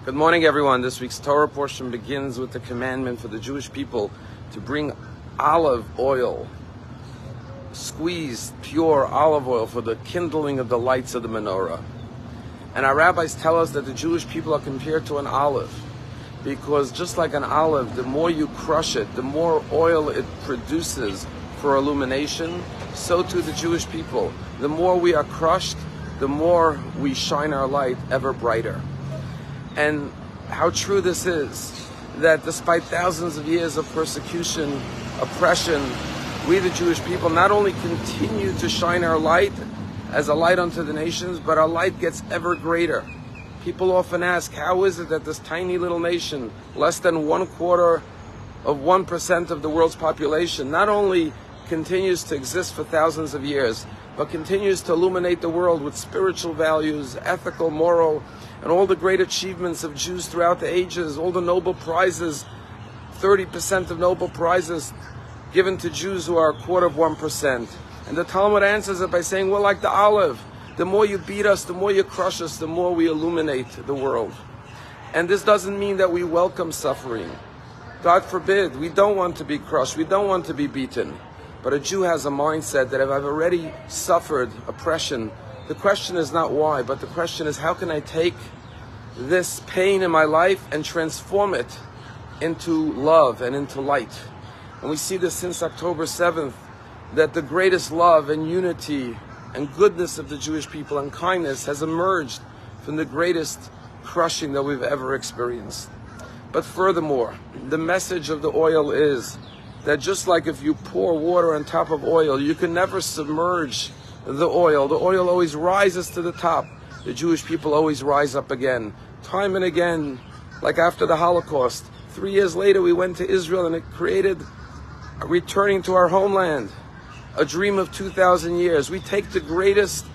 Good morning, everyone. This week's Torah portion begins with the commandment for the Jewish people to bring olive oil, squeezed pure olive oil for the kindling of the lights of the menorah. And our rabbis tell us that the Jewish people are compared to an olive, because just like an olive, the more you crush it, the more oil it produces for illumination, so too the Jewish people. The more we are crushed, the more we shine our light ever brighter. And how true this is, that despite thousands of years of persecution, oppression, we the Jewish people not only continue to shine our light as a light unto the nations, but our light gets ever greater. People often ask, how is it that this tiny little nation, less than 1/4% of the world's population, not only continues to exist for thousands of years, but continues to illuminate the world with spiritual values, ethical, moral, and all the great achievements of Jews throughout the ages, all the Nobel Prizes, 30% of Nobel Prizes given to Jews who are 1/4%. And the Talmud answers it by saying, we're like the olive. The more you beat us, the more you crush us, the more we illuminate the world. And this doesn't mean that we welcome suffering. God forbid, we don't want to be crushed, we don't want to be beaten. But a Jew has a mindset that if I've already suffered oppression, the question is not why, but the question is, how can I take this pain in my life and transform it into love and into light? And we see this since October 7th, that the greatest love and unity and goodness of the Jewish people and kindness has emerged from the greatest crushing that we've ever experienced. But furthermore, the message of the oil is that just like if you pour water on top of oil, you can never submerge the oil. The oil always rises to the top. The Jewish people always rise up again, time and again, like after the Holocaust. 3 years later, we went to Israel and it created a returning to our homeland, a dream of 2,000 years. We take the greatest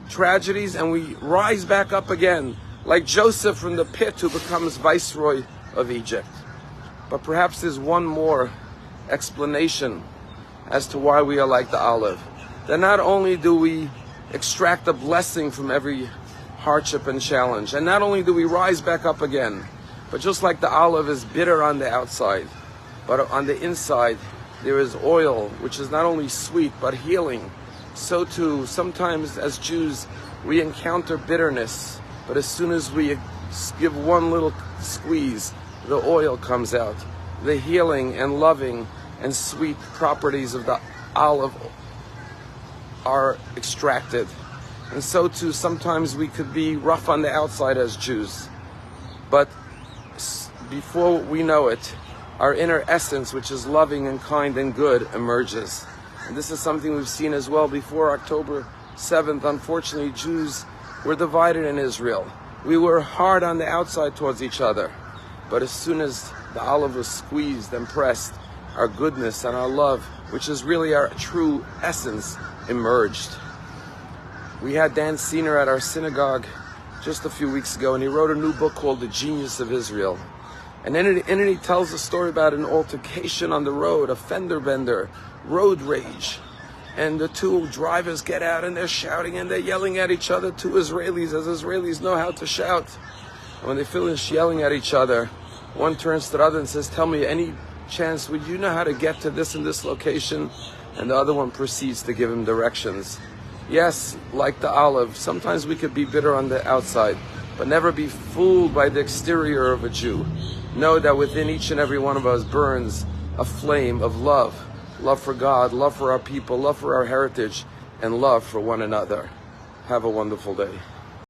tragedies and we rise back up again, like Joseph from the pit who becomes viceroy of Egypt. But perhaps there's one more explanation as to why we are like the olive. That not only do we extract a blessing from every hardship and challenge, and not only do we rise back up again, but just like the olive is bitter on the outside, but on the inside there is oil, which is not only sweet but healing. So too, sometimes as Jews, we encounter bitterness, but as soon as we give one little squeeze, the oil comes out. The healing and loving and sweet properties of the olive are extracted. And so too, sometimes we could be rough on the outside as Jews, but before we know it, our inner essence, which is loving and kind and good, emerges. And this is something we've seen as well before October 7th. Unfortunately, Jews were divided in Israel. We were hard on the outside towards each other, but as soon as the olive was squeezed and pressed, our goodness and our love, which is really our true essence, emerged. We had Dan Scheiner at our synagogue just a few weeks ago, and he wrote a new book called The Genius of Israel. And in it he tells a story about an altercation on the road, a fender bender, road rage. And the two drivers get out and they're shouting and they're yelling at each other, two Israelis, as Israelis know how to shout. And when they finish yelling at each other, one turns to the other and says, tell me, any chance, would you know how to get to this and this location? And the other one proceeds to give him directions. Yes, like the olive, sometimes we could be bitter on the outside, but never be fooled by the exterior of a Jew. Know that within each and every one of us burns a flame of love. Love for God, love for our people, love for our heritage, and love for one another. Have a wonderful day.